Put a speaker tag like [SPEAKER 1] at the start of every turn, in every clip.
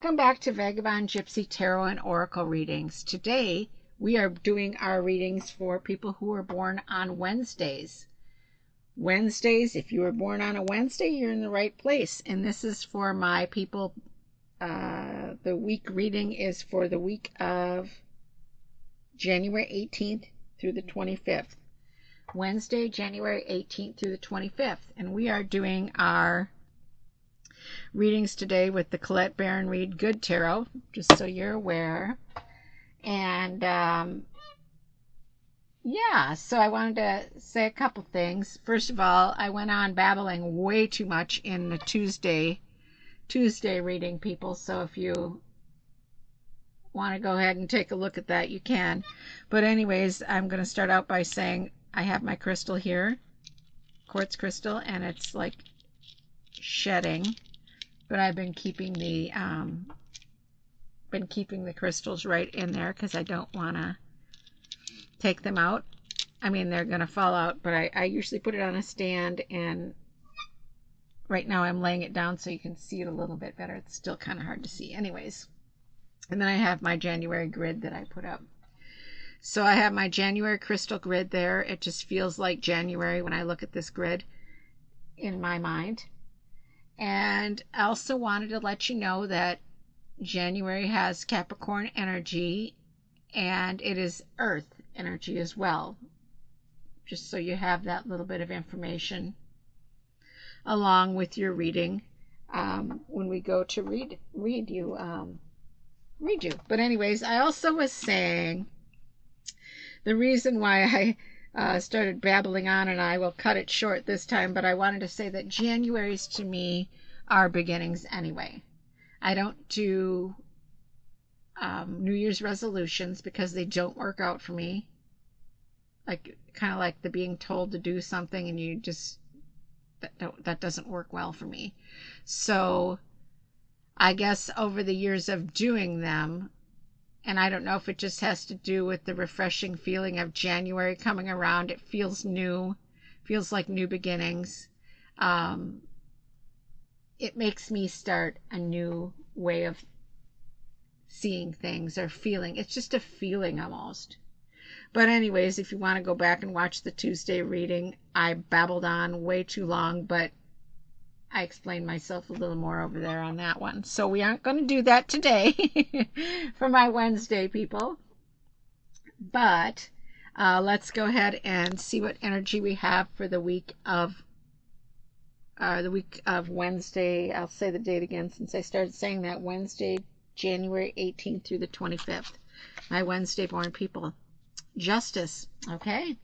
[SPEAKER 1] Welcome back to Vagabond, Gypsy, Tarot, and Oracle readings. Today we are doing our readings for people who were born on Wednesdays. Wednesdays, if you were born on a Wednesday, you're in the right place. And this is for my people. The week reading is for the week of January 18th through the 25th. Wednesday, January 18th through the 25th. And we are doing our readings today with the Colette Baron Reed Good Tarot, just so you're aware. And yeah, so I wanted to say a couple things. First of all, I went on babbling way too much in the Tuesday reading, people. So if you want to go ahead and take a look at that, you can. But anyways, I'm going to start out by saying I have my crystal here, quartz crystal, and it's like shedding. But I've been keeping the crystals right in there because I don't want to take them out. I mean, they're going to fall out, but I usually put it on a stand, and right now I'm laying it down so you can see it a little bit better. It's still kind of hard to see. Anyways, and then I have my January grid that I put up. So I have my January crystal grid there. It just feels like January when I look at this grid in my mind. And I also wanted to let you know that January has Capricorn energy, and it is Earth energy as well. Just so you have that little bit of information along with your reading when we go to read you. But anyways, I also was saying the reason why I started babbling on, and I will cut it short this time, but I wanted to say that January's to me are beginnings anyway. I don't do New Year's resolutions because they don't work out for me. Like, kind of like the being told to do something and you just, that doesn't work well for me. So I guess over the years of doing them, and I don't know if it just has to do with the refreshing feeling of January coming around. It feels new, feels like new beginnings. It makes me start a new way of seeing things or feeling. It's just a feeling almost. But anyways, if you want to go back and watch the Tuesday reading, I babbled on way too long, but I explained myself a little more over there on that one. So we aren't going to do that today for my Wednesday people. But let's go ahead and see what energy we have for the week of Wednesday. I'll say the date again since I started saying that. Wednesday, January 18th through the 25th. My Wednesday born people. Justice. Okay.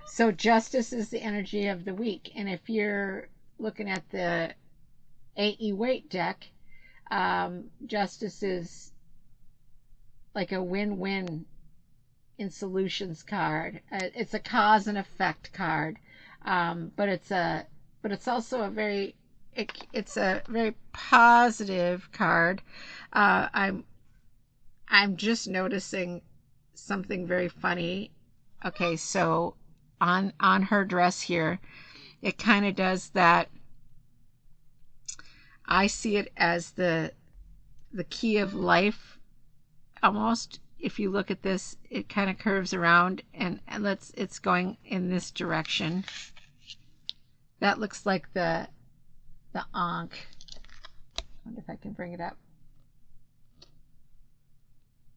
[SPEAKER 1] So justice is the energy of the week. And if you're looking at the AE Weight deck, justice is like a win-win in solutions card. It's a cause and effect card, but it's also a very positive card. I'm just noticing something very funny. Okay, so on her dress here, it kind of does that. I see it as the key of life almost. If you look at this, it kind of curves around and it's going in this direction. That looks like the Ankh. I wonder if I can bring it up.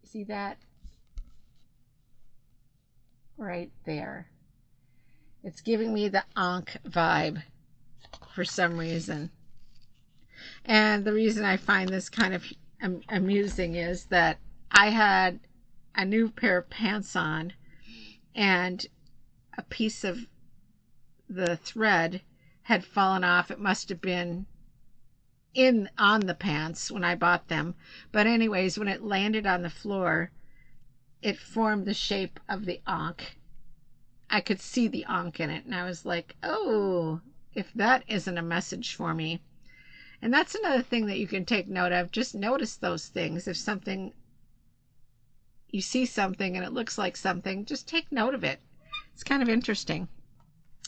[SPEAKER 1] See that? Right there. It's giving me the Ankh vibe for some reason. And the reason I find this kind of amusing is that I had a new pair of pants on and a piece of the thread had fallen off. It must have been on the pants when I bought them. But anyways, when it landed on the floor, it formed the shape of the Ankh. I could see the Ankh in it, and I was like, oh, if that isn't a message for me. And that's another thing that you can take note of. Just notice those things. If you see something and it looks like something, just take note of it. It's kind of interesting.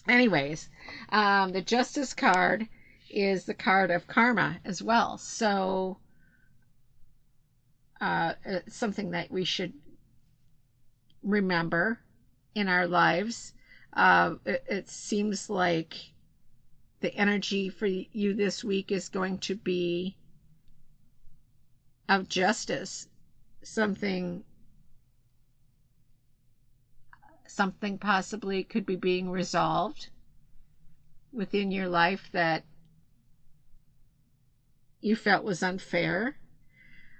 [SPEAKER 1] Anyways, the Justice card is the card of karma as well. So It's something that we should remember in our lives. It seems like the energy for you this week is going to be of justice. Something possibly could be being resolved within your life that you felt was unfair,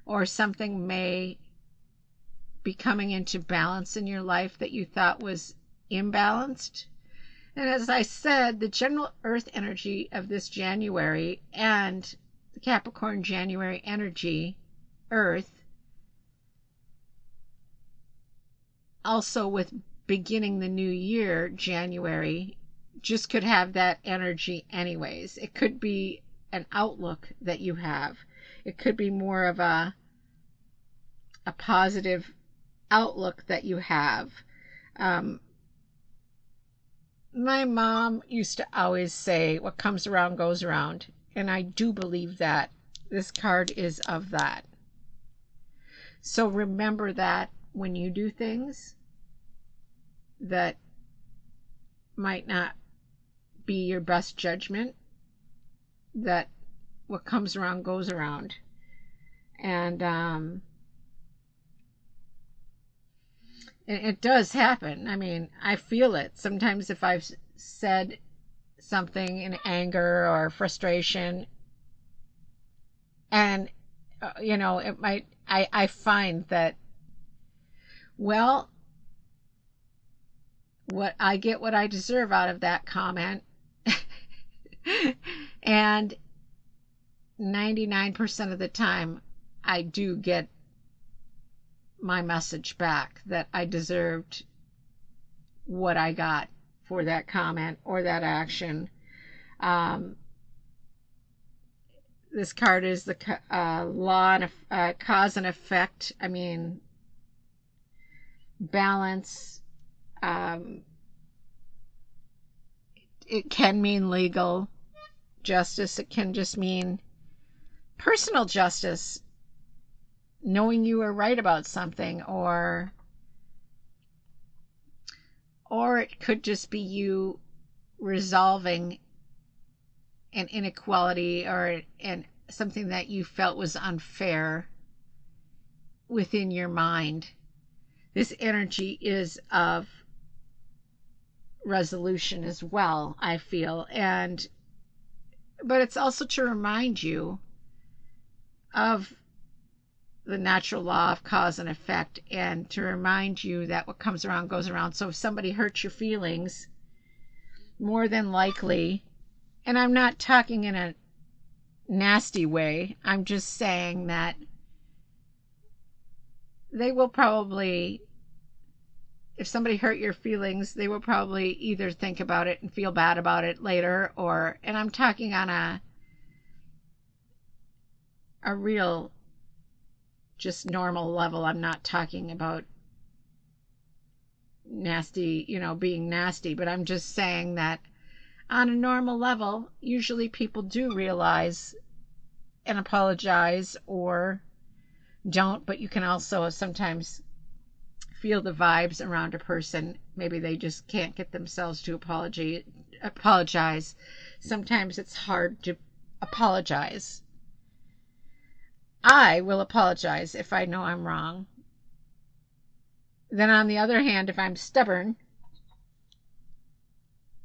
[SPEAKER 1] or something may be coming into balance in your life that you thought was imbalanced. And as I said, the general earth energy of this January and the Capricorn January energy, earth, also with beginning the new year, January, just could have that energy anyways. It could be an outlook that you have. It could be more of a positive outlook that you have. My mom used to always say, what comes around goes around. And I do believe that. This card is of that. So remember that when you do things that might not be your best judgment, that what comes around goes around. And it does happen. I mean, I feel it. Sometimes if I've said something in anger or frustration, and, it might, I find that, well, what I get what I deserve out of that comment. And 99% of the time, I do get my message back that I deserved what I got for that comment or that action. This card is the law and cause and effect. I mean, balance. It can mean legal justice. It can just mean personal justice, knowing you were right about something, or it could just be you resolving an inequality or something that you felt was unfair within your mind. This energy is of resolution as well, I feel, but it's also to remind you of the natural law of cause and effect, and to remind you that what comes around goes around. So if somebody hurts your feelings, more than likely, and I'm not talking in a nasty way, I'm just saying that they will probably, if somebody hurt your feelings, they will probably either think about it and feel bad about it later, and I'm talking on a real, just normal level. I'm not talking about nasty, being nasty, but I'm just saying that on a normal level, usually people do realize and apologize or don't, but you can also sometimes feel the vibes around a person. Maybe they just can't get themselves to apologize. Sometimes it's hard to apologize. I will apologize if I know I'm wrong. Then on the other hand, if I'm stubborn,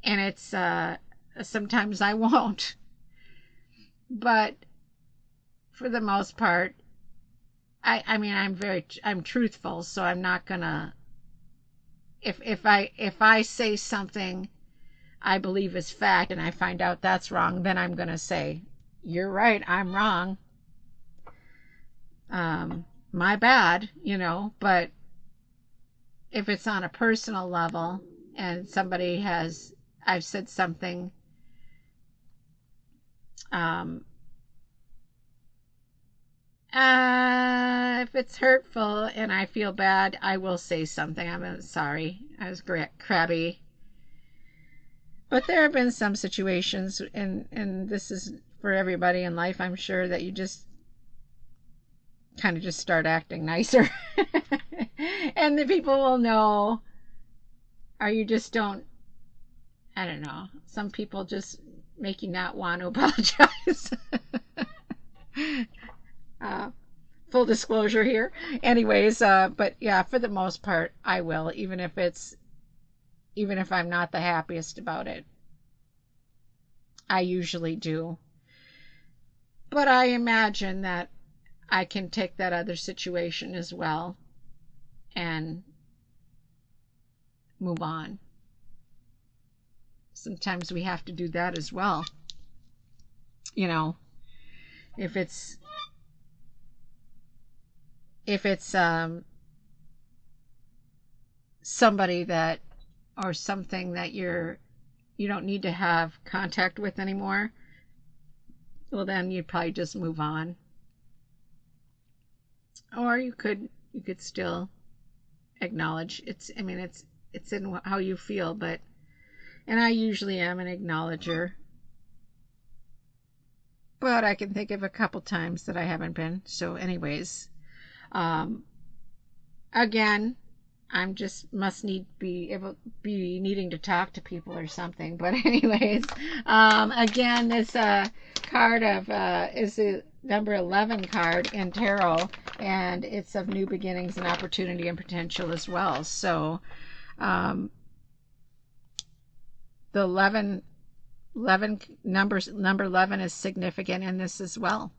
[SPEAKER 1] and it's sometimes I won't. But for the most part, I mean, I'm truthful, so I'm not gonna, if I say something I believe is fact and I find out that's wrong, then I'm gonna say, you're right, I'm wrong. My bad, but if it's on a personal level and I've said something, if it's hurtful and I feel bad, I will say something. I'm sorry, I was crabby. But there have been some situations, and this is for everybody in life, I'm sure, that you just kind of just start acting nicer. And the people will know, or you just don't, I don't know. Some people just make you not want to apologize. Full disclosure here. Anyways, but yeah, for the most part, I will, even if I'm not the happiest about it. I usually do. But I imagine that I can take that other situation as well and move on. Sometimes we have to do that as well. You know, if it's somebody that, or something that you don't need to have contact with anymore, well, then you probably just move on. Or you could still acknowledge it's in how you feel, and I usually am an acknowledger, but I can think of a couple times that I haven't been. So anyways, again, I'm just be needing to talk to people or something. But anyways, again, this card is the number 11 card in tarot, and it's of new beginnings and opportunity and potential as well. So the 11 number 11 is significant in this as well.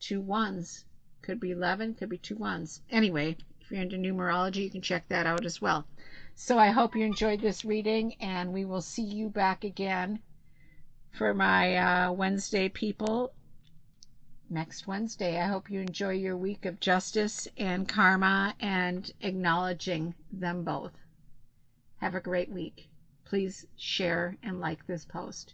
[SPEAKER 1] 2 1s, could be 11, could be 2 1s. Anyway, if you're into numerology, you can check that out as well. So I hope you enjoyed this reading, and we will see you back again for my Wednesday people next Wednesday. I hope you enjoy your week of justice and karma and acknowledging them both. Have a great week. Please share and like this post.